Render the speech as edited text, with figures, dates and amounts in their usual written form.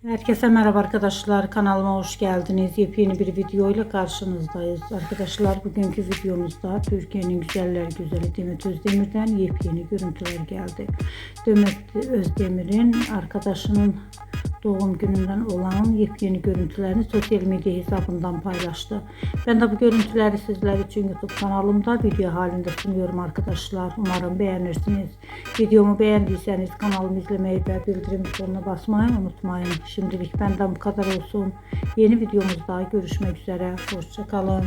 Herkese merhaba arkadaşlar, kanalıma hoş geldiniz. Yepyeni bir video ile karşınızdayız. Arkadaşlar, bugünkü videomuzda Türkiye'nin güzeller güzeli Demet Özdemir'den yepyeni görüntüler geldi. Demet Özdemir'in arkadaşının doğum gününden olan yepyeni görüntülerini sosyal medya hesabından paylaştı. Ben de bu görüntüleri sizler için YouTube kanalımda video halinde sunuyorum arkadaşlar. Umarım beğenirsiniz. Videomu beğendiyseniz kanalımı izlemeyi ve bildirim butonuna basmayı unutmayın. Şimdilik benden bu kadar olsun. Yeni videomuzda görüşmek üzere. Hoşça kalın.